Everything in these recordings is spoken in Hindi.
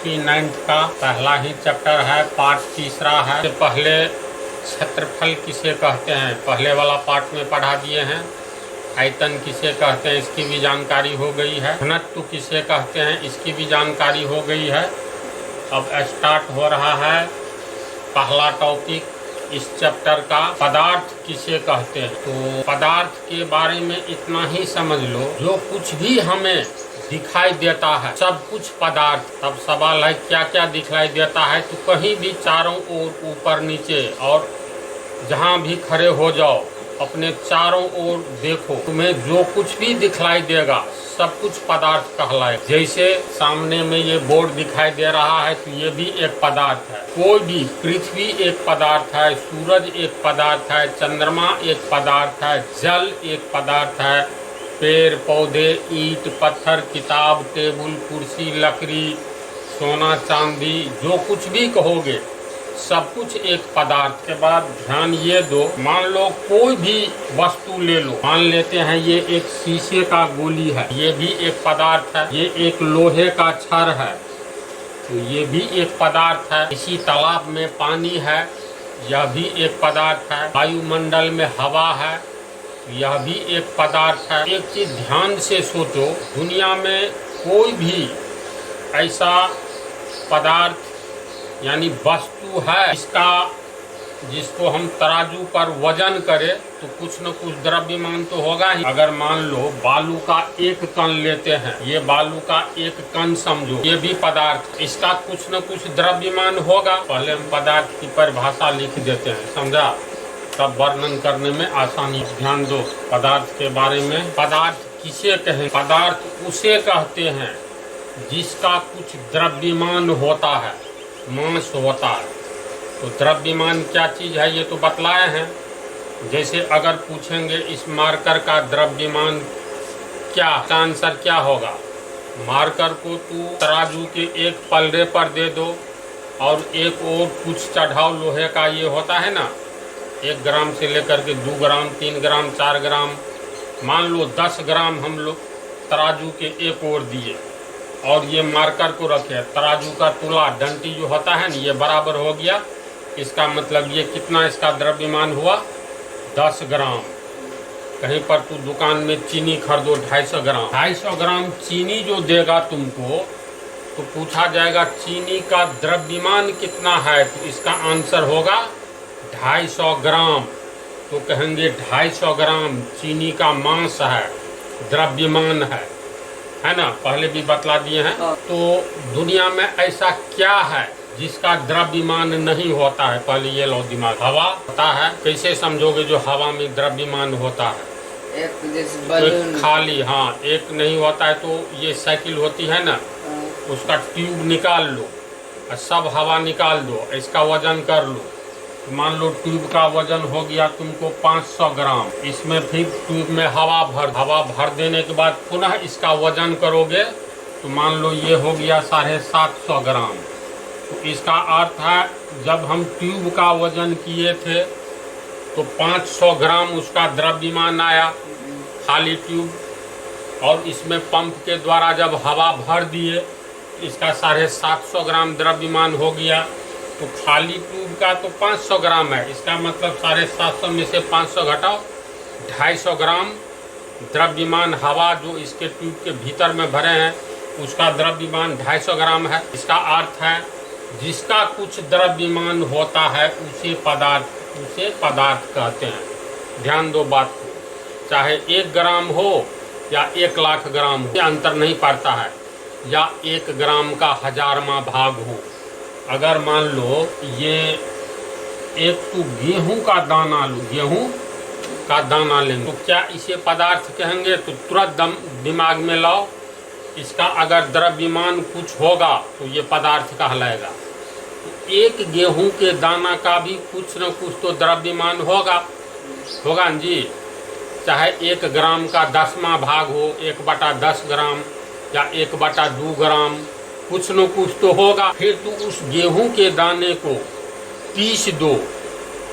69 का पहला ही चैप्टर है, पार्ट तीसरा है। इससे पहले क्षेत्रफल किसे कहते हैं पहले वाला पार्ट में पढ़ा दिए हैं। आयतन किसे कहते हैं इसकी भी जानकारी हो गई है। घनत्व किसे कहते हैं इसकी भी जानकारी हो गई है। अब स्टार्ट हो रहा है पहला टॉपिक इस चैप्टर का, पदार्थ किसे कहते हैं। तो पदार्थ के बारे में इतना ही समझ लो, जो कुछ भी हमें दिखाई देता है सब कुछ पदार्थ। तब सवाल है क्या क्या दिखाई देता है, तो कहीं भी चारों ओर ऊपर नीचे और जहाँ भी खड़े हो जाओ अपने चारों ओर देखो, तुम्हें जो कुछ भी दिखाई देगा सब कुछ पदार्थ कहलाए। जैसे सामने में ये बोर्ड दिखाई दे रहा है तो ये भी एक पदार्थ है। कोई भी, पृथ्वी एक पदार्थ है, सूरज एक पदार्थ है, चंद्रमा एक पदार्थ है, जल एक पदार्थ है, पेड़ पौधे, ईंट पत्थर, किताब, टेबुल, कुर्सी, लकड़ी, सोना चांदी, जो कुछ भी कहोगे सब कुछ एक पदार्थ। के बाद ध्यान ये दो, मान लो कोई भी वस्तु ले लो, मान लेते हैं ये एक शीशे का गोली है, ये भी एक पदार्थ है। ये एक लोहे का छड़ है तो ये भी एक पदार्थ है। इसी तालाब में पानी है, यह भी एक पदार्थ है। वायुमंडल में हवा है, यह भी एक पदार्थ है। एक चीज ध्यान से सोचो, दुनिया में कोई भी ऐसा पदार्थ यानी वस्तु है जिसको हम तराजू पर वजन करें तो कुछ न कुछ द्रव्यमान तो होगा ही। अगर मान लो बालू का एक कण लेते हैं, ये बालू का एक कण समझो, ये भी पदार्थ, इसका कुछ न कुछ द्रव्यमान होगा। पहले हम पदार्थ की परिभाषा लिख देते हैं, समझा, तब वर्णन करने में आसानी। ध्यान दो पदार्थ के बारे में। पदार्थ किसे कहें, पदार्थ उसे कहते हैं जिसका कुछ द्रव्यमान होता है, मास होता है। तो द्रव्यमान क्या चीज है ये तो बतलाए हैं। जैसे अगर पूछेंगे इस मार्कर का द्रव्यमान क्या, का आंसर क्या होगा। मार्कर को तू तराजू के एक पलड़े पर दे दो और एक और कुछ चढ़ाओ, लोहे का ये होता है ना, 1 ग्राम से लेकर के 2 ग्राम 3 ग्राम 4 ग्राम, मान लो 10 ग्राम हम लोग तराजू के एक ओर दिए और ये मार्कर को रखे, तराजू का तुला डंटी जो होता है ना ये बराबर हो गया। इसका मतलब ये कितना इसका द्रव्यमान हुआ, 10 ग्राम। कहीं पर तू दुकान में चीनी खरीदो 250 ग्राम, 250 ग्राम चीनी जो देगा तुमको, तो पूछा जाएगा चीनी का द्रव्यमान कितना है, तो इसका आंसर होगा 250 ग्राम। तो कहेंगे 250 ग्राम चीनी का मास है, द्रव्यमान है ना, पहले भी बतला दिए हैं। तो दुनिया में ऐसा क्या है जिसका द्रव्यमान नहीं होता है, पहले ये लो दिमाग। हवा होता है, कैसे समझोगे जो हवा में द्रव्यमान होता है, एक खाली, हाँ एक नहीं होता है। तो ये साइकिल होती है ना, उसका ट्यूब निकाल लो और सब हवा निकाल दो, इसका वजन कर लो। मान लो ट्यूब का वजन हो गया तुमको 500 ग्राम, इसमें फिर ट्यूब में हवा भर देने के बाद पुनः इसका वजन करोगे तो मान लो ये हो गया 750 ग्राम। तो इसका अर्थ है जब हम ट्यूब का वजन किए थे तो 500 ग्राम उसका द्रव्यमान आया, खाली ट्यूब, और इसमें पंप के द्वारा जब हवा भर दिए इसका 750 ग्राम द्रव्यमान हो गया। तो खाली ट्यूब का तो 500 ग्राम है, इसका मतलब 750 में से 500 घटाओ, 250 ग्राम द्रव्यमान हवा जो इसके ट्यूब के भीतर में भरे हैं उसका द्रव्यमान 250 ग्राम है। इसका अर्थ है जिसका कुछ द्रव्यमान होता है उसे पदार्थ कहते हैं। ध्यान दो बात को, चाहे 1 ग्राम हो या 1 लाख ग्राम हो, अंतर नहीं पड़ता है, या 1 ग्राम का 1000वां भाग हो। अगर मान लो ये एक तो गेहूं का दाना लो, गेहूं का दाना लेंगे तो क्या इसे पदार्थ कहेंगे, तो तुरंत दिमाग में लाओ, इसका अगर द्रव्यमान कुछ होगा तो ये पदार्थ कहलाएगा। तो एक गेहूं के दाना का भी कुछ न कुछ तो द्रव्यमान होगा ना जी, चाहे 1 ग्राम का 10वां भाग हो, 1/10 ग्राम या 1/2 ग्राम, कुछ न कुछ तो होगा। फिर तू उस गेहूं के दाने को पीस दो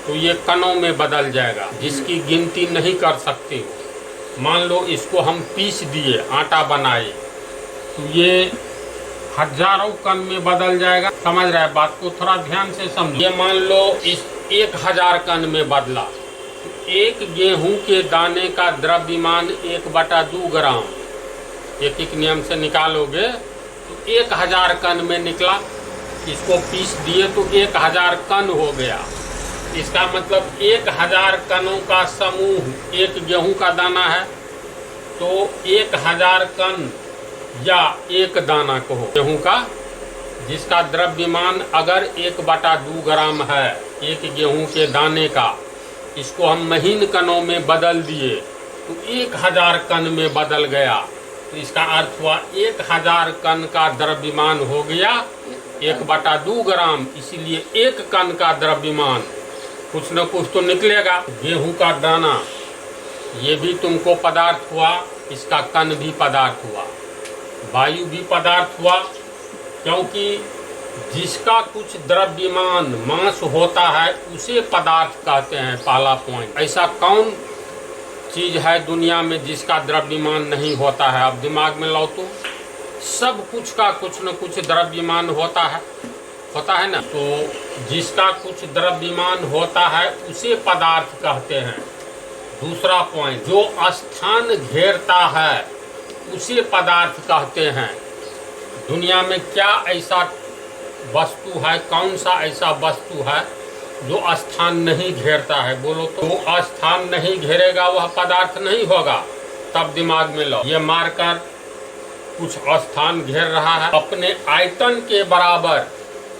तो ये कणों में बदल जाएगा, जिसकी गिनती नहीं कर सकते हो। मान लो इसको हम पीस दिए, आटा बनाए, तो ये हजारों कण में बदल जाएगा। समझ रहे हैं बात को, थोड़ा ध्यान से समझो। ये मान लो इस 1000 कण में बदला, एक गेहूं के दाने का द्रव्यमान 1/2 ग्राम एक एक नियम से निकालोगे तो 1000 कण में निकला। इसको पीस दिए तो 1000 कण हो गया। इसका मतलब 1000 कणों का समूह एक गेहूं का दाना है, तो 1000 कण या एक दाना को गेहूं का, जिसका द्रव्यमान अगर 1/2 ग्राम है एक गेहूं के दाने का, इसको हम महीन कणों में बदल दिए तो 1000 कण में बदल गया। तो इसका अर्थ हुआ 1000 कण का द्रव्यमान हो गया 1/2 ग्राम। इसीलिए एक कण का द्रव्यमान कुछ न कुछ तो निकलेगा। गेहूं का दाना ये भी तुमको पदार्थ हुआ, इसका कण भी पदार्थ हुआ, वायु भी पदार्थ हुआ, क्योंकि जिसका कुछ द्रव्यमान मास होता है उसे पदार्थ कहते हैं। पहला पॉइंट, ऐसा कौन चीज है दुनिया में जिसका द्रव्यमान नहीं होता है? अब दिमाग में लो तो सब कुछ का कुछ न कुछ द्रव्यमान होता है ना। तो जिसका कुछ द्रव्यमान होता है उसे पदार्थ कहते हैं। दूसरा पॉइंट, जो स्थान घेरता है उसे पदार्थ कहते हैं। दुनिया में क्या ऐसा वस्तु है, कौन सा ऐसा वस्तु है जो स्थान नहीं घेरता है? बोलो तो स्थान नहीं घेरेगा वह पदार्थ नहीं होगा। तब दिमाग में लो, ये मारकर कुछ स्थान घेर रहा है। अपने आयतन के बराबर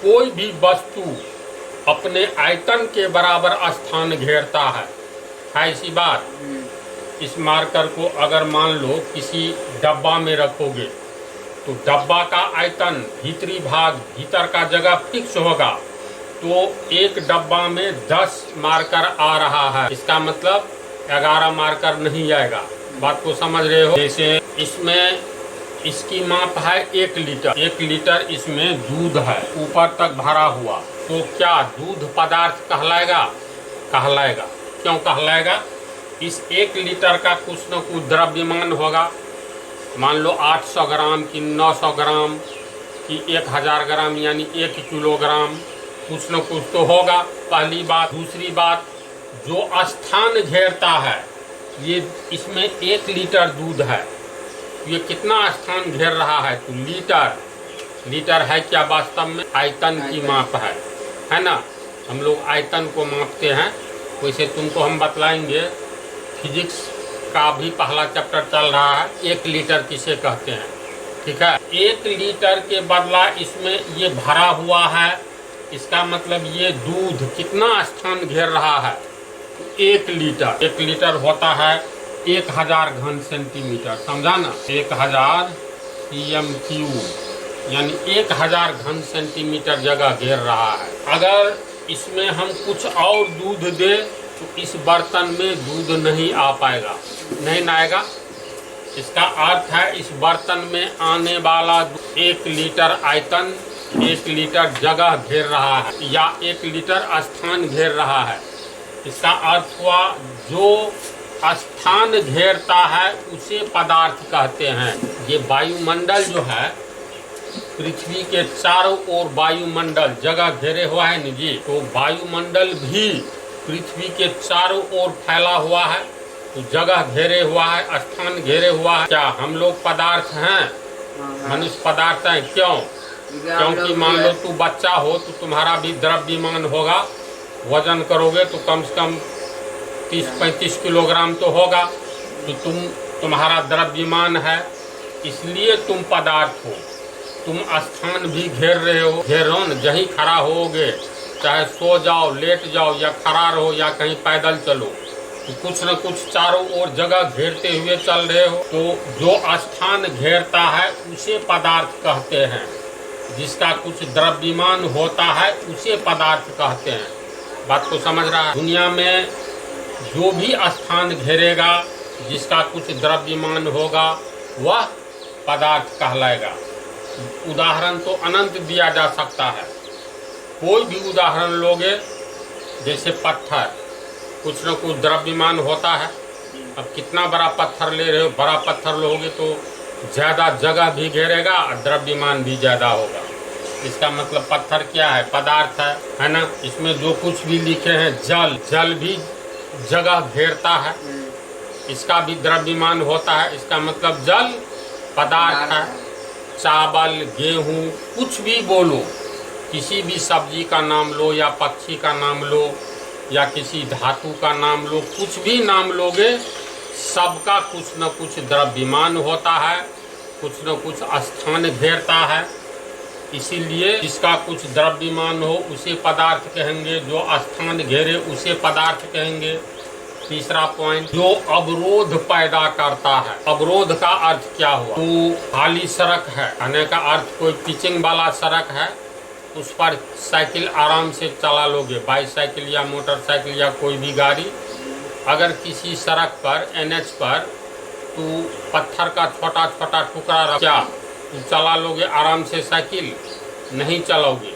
कोई भी वस्तु अपने आयतन के बराबर स्थान घेरता है ऐसी बात। इस मार्कर को अगर मान लो किसी डब्बा में रखोगे तो डब्बा का आयतन, भीतरी भाग, भीतर का जगह फिक्स होगा। तो एक डब्बा में 10 मार्कर आ रहा है, इसका मतलब 11 मार्कर नहीं आएगा। बात को समझ रहे हो? जैसे इसमें इसकी माप है 1 लीटर, 1 लीटर इसमें दूध है ऊपर तक भरा हुआ, तो क्या दूध पदार्थ कहलाएगा? कहलाएगा। क्यों कहलाएगा? इस 1 लीटर का कुछ न कुछ द्रव्यमान होगा। मान लो 800 ग्राम की 900 ग्राम की 1000 ग्राम यानी 1 किलोग्राम, कुछ न कुछ तो होगा। पहली बात। दूसरी बात, जो स्थान घेरता है, ये इसमें 1 लीटर दूध है, ये कितना स्थान घेर रहा है? तो लीटर है क्या वास्तव में? आयतन की माप है ना। हम लोग आयतन को मापते हैं, वैसे तुमको हम बतलाएंगे। फिजिक्स का भी पहला चैप्टर चल रहा है, 1 लीटर किसे कहते हैं, ठीक है। 1 लीटर के बदला इसमें ये भरा हुआ है, इसका मतलब ये दूध कितना स्थान घेर रहा है? 1 लीटर। 1 लीटर होता है 1000 घन सेंटीमीटर, समझा ना। 1000 cm3 यानी 1000 घन सेंटीमीटर जगह घेर रहा है। अगर इसमें हम कुछ और दूध दे तो इस बर्तन में दूध नहीं आ पाएगा, नहीं ना आएगा। इसका अर्थ है इस बर्तन में आने वाला 1 लीटर आयतन 1 लीटर जगह घेर रहा है या 1 लीटर स्थान घेर रहा है। इसका अर्थ हुआ जो स्थान घेरता है उसे पदार्थ कहते हैं। ये वायुमंडल जो है, पृथ्वी के चारों ओर वायुमंडल जगह घेरे हुआ है ना जी, तो वायुमंडल भी पृथ्वी के चारों ओर फैला हुआ है, तो जगह घेरे हुआ है, स्थान घेरे हुआ है। क्या हम लोग पदार्थ हैं? मनुष्य पदार्थ हैं। क्यों? क्योंकि मान लो तू बच्चा हो तो तुम्हारा भी द्रव्यमान होगा, वजन करोगे तो कम से कम 30-35 किलोग्राम तो होगा, तो तुम्हारा द्रव्यमान है, इसलिए तुम पदार्थ हो। तुम स्थान भी घेर रहे हो, घेरो न, जहीं खड़ा होगे, चाहे सो जाओ, लेट जाओ या खड़ा रहो या कहीं पैदल चलो, तो कुछ न कुछ चारों ओर जगह घेरते हुए चल रहे हो। तो जो स्थान घेरता है उसे पदार्थ कहते हैं। जिसका कुछ द्रव्यमान होता है उसे पदार्थ कहते हैं। बात को समझ रहा है? दुनिया में जो भी स्थान घेरेगा, जिसका कुछ द्रव्यमान होगा, वह पदार्थ कहलाएगा। उदाहरण तो अनंत दिया जा सकता है। कोई भी उदाहरण लोगे, जैसे पत्थर, कुछ न कुछ द्रव्यमान होता है। अब कितना बड़ा पत्थर ले रहे हो, बड़ा पत्थर लोगे तो ज़्यादा जगह भी घेरेगा और द्रव्यमान भी ज़्यादा होगा। इसका मतलब पत्थर क्या है? पदार्थ है ना। इसमें जो कुछ भी लिखे हैं, जल भी जगह घेरता है, इसका भी द्रव्यमान होता है। इसका मतलब जल पदार्थ है। चावल, गेहूँ, कुछ भी बोलो, किसी भी सब्जी का नाम लो या पक्षी का नाम लो या किसी धातु का नाम लो, कुछ भी नाम लोगे, सबका कुछ न कुछ द्रव्यमान होता है, कुछ न कुछ स्थान घेरता है। इसीलिए जिसका कुछ द्रव्यमान हो उसे पदार्थ कहेंगे, जो स्थान घेरे उसे पदार्थ कहेंगे। तीसरा पॉइंट, जो अवरोध पैदा करता है। अवरोध का अर्थ क्या हुआ? तो खाली सड़क है, कहने का अर्थ कोई पिचिंग वाला सड़क है, उस पर साइकिल आराम से चला लोगे, बाईसाइकिल या मोटरसाइकिल या कोई भी गाड़ी। अगर किसी सड़क पर, NH पर, तो पत्थर का छोटा छोटा टुकड़ा रखा, तो चला लोगे आराम से साइकिल? नहीं चलाओगे,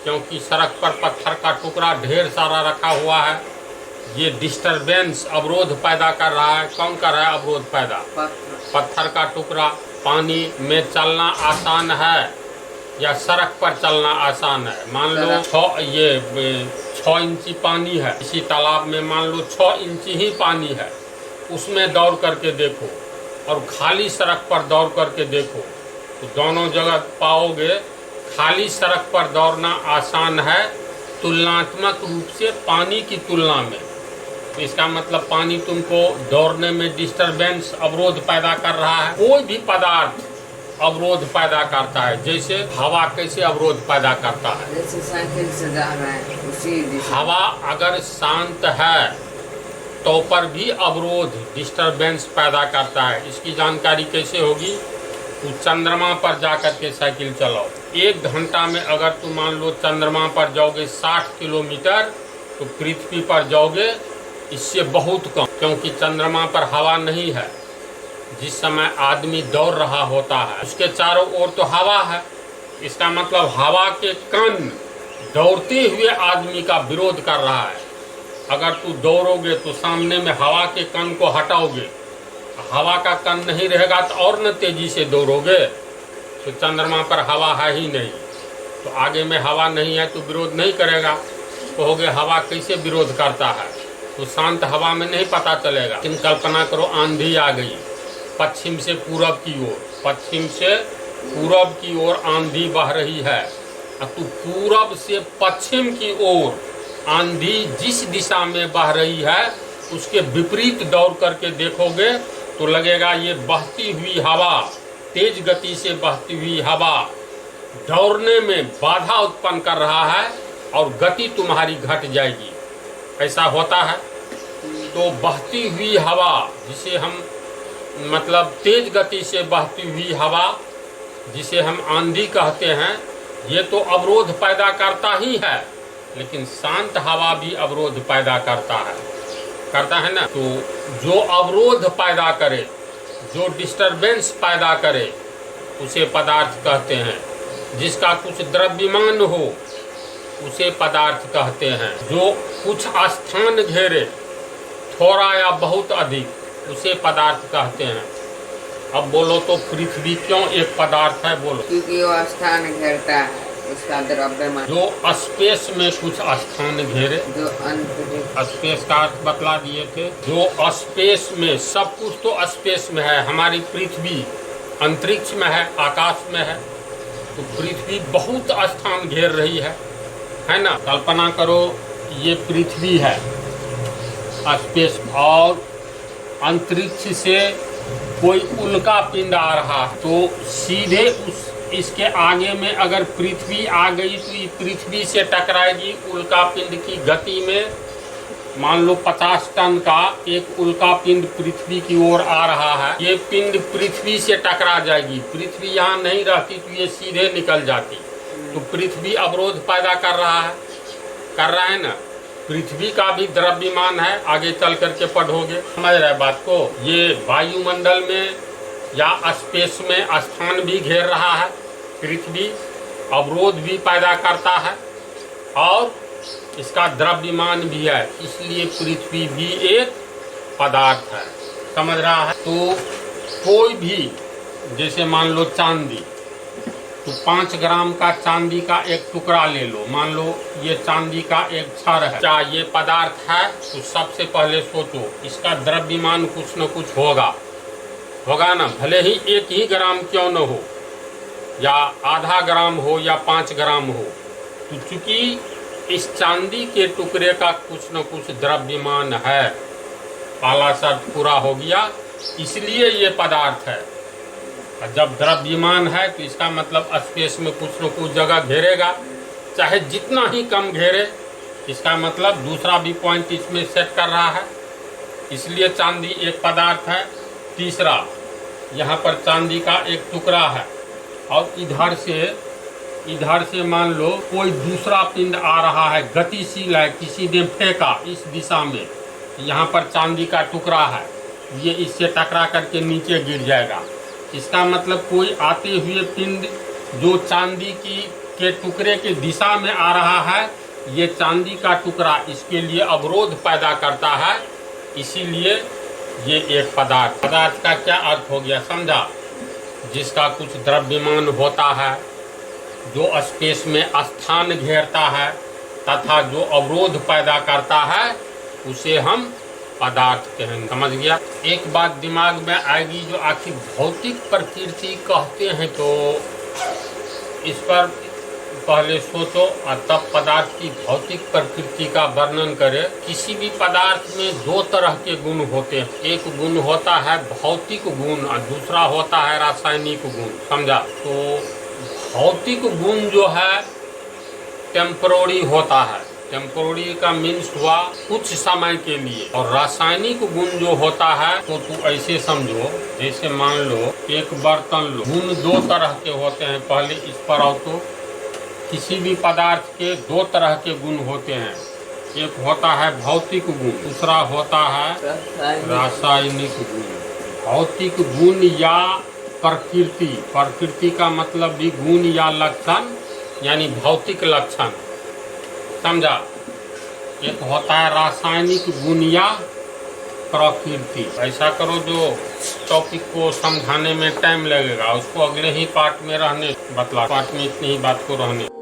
क्योंकि सड़क पर पत्थर का टुकड़ा ढेर सारा रखा हुआ है। ये डिस्टरबेंस, अवरोध पैदा कर रहा है। कौन कर रहा है अवरोध पैदा? पत्थर का टुकड़ा। पानी में चलना आसान है या सड़क पर चलना आसान है? मान लो 6 इंची पानी है, इसी तालाब में मान लो 6 इंची ही पानी है, उसमें दौड़ करके देखो और खाली सड़क पर दौड़ करके देखो, तो दोनों जगह पाओगे खाली सड़क पर दौड़ना आसान है तुलनात्मक रूप से पानी की तुलना में। तो इसका मतलब पानी तुमको दौड़ने में डिस्टरबेंस, अवरोध पैदा कर रहा है। कोई भी पदार्थ अवरोध पैदा करता है। जैसे हवा कैसे अवरोध पैदा करता है? जैसे साइकिल से जा रहा है उसी दिशा। हवा अगर शांत है तो पर भी अवरोध, डिस्टरबेंस पैदा करता है। इसकी जानकारी कैसे होगी? तो चंद्रमा पर जाकर के साइकिल चलाओ। 1 घंटा में अगर तुम मान लो चंद्रमा पर जाओगे 60 किलोमीटर, तो पृथ्वी पर जाओगे इससे बहुत कम, क्योंकि चंद्रमा पर हवा नहीं है। जिस समय आदमी दौड़ रहा होता है उसके चारों ओर तो हवा है। इसका मतलब हवा के कण दौड़ते हुए आदमी का विरोध कर रहा है। अगर तू दौड़ोगे तो सामने में हवा के कण को हटाओगे, हवा का कण नहीं रहेगा तो और न तेजी से दौड़ोगे। तो चंद्रमा पर हवा है ही नहीं, तो आगे में हवा नहीं है तो विरोध नहीं करेगा। कहोगे हवा कैसे विरोध करता है? तो शांत हवा में नहीं पता चलेगा। लेकिन कल्पना करो आंधी आ गई पश्चिम से पूरब की ओर, पश्चिम से पूरब की ओर आंधी बह रही है, तो पूरब से पश्चिम की ओर आंधी जिस दिशा में बह रही है उसके विपरीत दौड़ करके देखोगे तो लगेगा ये बहती हुई हवा, तेज गति से बहती हुई हवा दौड़ने में बाधा उत्पन्न कर रहा है और गति तुम्हारी घट जाएगी। ऐसा होता है। तो बहती हुई हवा, जिसे हम मतलब तेज गति से बहती हुई हवा, जिसे हम आंधी कहते हैं, ये तो अवरोध पैदा करता ही है, लेकिन शांत हवा भी अवरोध पैदा करता है ना। तो जो अवरोध पैदा करे, जो डिस्टरबेंस पैदा करे, उसे पदार्थ कहते हैं। जिसका कुछ द्रव्यमान हो उसे पदार्थ कहते हैं। जो कुछ स्थान घेरे, थोड़ा या बहुत अधिक, उसे पदार्थ कहते हैं। अब बोलो तो पृथ्वी क्यों एक पदार्थ है? बोलो। क्योंकि वो स्थान घेरता है, उसका द्रव्यमान। जो स्पेस में कुछ स्थान घेरे, जो अंतरिक्ष, स्पेस का अर्थ बतला दिए थे। जो स्पेस में, सब कुछ तो स्पेस में है। हमारी पृथ्वी अंतरिक्ष में है, आकाश में है, तो पृथ्वी बहुत स्थान घेर रही है ना। कल्पना करो ये पृथ्वी है स्पेस, और अंतरिक्ष से कोई उल्का पिंड आ रहा, तो सीधे इसके आगे में अगर पृथ्वी आ गई तो ये पृथ्वी से टकराएगी। उल्का पिंड की गति में मान लो 50 टन का एक उल्का पिंड पृथ्वी की ओर आ रहा है, ये पिंड पृथ्वी से टकरा जाएगी। पृथ्वी यहाँ नहीं रहती तो ये सीधे निकल जाती। तो पृथ्वी अवरोध पैदा कर रहा है ना। पृथ्वी का भी द्रव्यमान है, आगे चल करके पढ़ोगे, समझ रहे बात को। ये वायुमंडल में या स्पेस में स्थान भी घेर रहा है, पृथ्वी अवरोध भी पैदा करता है और इसका द्रव्यमान भी है, इसलिए पृथ्वी भी एक पदार्थ है। समझ रहा है? तो कोई भी जैसे मान लो चांदी, तो 5 ग्राम का चांदी का एक टुकड़ा ले लो। मान लो ये चांदी का एक छड़ है, क्या ये पदार्थ है? तो सबसे पहले सोचो इसका द्रव्यमान कुछ न कुछ होगा ना, भले ही 1 ही ग्राम क्यों न हो, या आधा ग्राम हो या 5 ग्राम हो। तो चूंकि इस चांदी के टुकड़े का कुछ न कुछ द्रव्यमान है, पहला शर्त पूरा हो गया, इसलिए ये पदार्थ है। जब द्रव्यमान है तो इसका मतलब स्पेस में कुछ न कुछ जगह घेरेगा, चाहे जितना ही कम घेरे, इसका मतलब दूसरा भी पॉइंट इसमें सेट कर रहा है, इसलिए चांदी एक पदार्थ है। तीसरा, यहाँ पर चांदी का एक टुकड़ा है और इधर से मान लो कोई दूसरा पिंड आ रहा है, गतिशील है, किसी ने फेंका इस दिशा में, यहाँ पर चांदी का टुकड़ा है, ये इससे टकरा करके नीचे गिर जाएगा। इसका मतलब कोई आते हुए पिंड जो चांदी के टुकड़े के दिशा में आ रहा है, ये चांदी का टुकड़ा इसके लिए अवरोध पैदा करता है, इसीलिए ये एक पदार्थ का क्या अर्थ हो गया, समझा? जिसका कुछ द्रव्यमान होता है, जो स्पेस में स्थान घेरता है तथा जो अवरोध पैदा करता है, उसे हम पदार्थ कहेंगे। समझ गया? एक बात दिमाग में आएगी, जो आखिर भौतिक प्रकृति कहते हैं, तो इस पर पहले सोचो और तब पदार्थ की भौतिक प्रकृति का वर्णन करें। किसी भी पदार्थ में 2 तरह के गुण होते हैं, एक गुण होता है भौतिक गुण और दूसरा होता है रासायनिक गुण, समझा? तो भौतिक गुण जो है टेम्पररी होता है, टेम्पररी का मीन्स हुआ कुछ समय के लिए, और रासायनिक गुण जो होता है तो तू ऐसे समझो, जैसे मान लो एक बर्तन लो, गुण 2 तरह के होते हैं। पहले इस पर आओ, तो किसी भी पदार्थ के 2 तरह के गुण होते हैं, एक होता है भौतिक गुण, दूसरा होता है रासायनिक गुण। भौतिक गुण या प्रकृति का मतलब भी गुण या लक्षण, यानी भौतिक लक्षण, समझा? एक होता है रासायनिक गुण या प्रकृति। ऐसा करो, जो टॉपिक को समझाने में टाइम लगेगा उसको अगले ही पार्ट में पार्ट में इतनी ही बात को रहने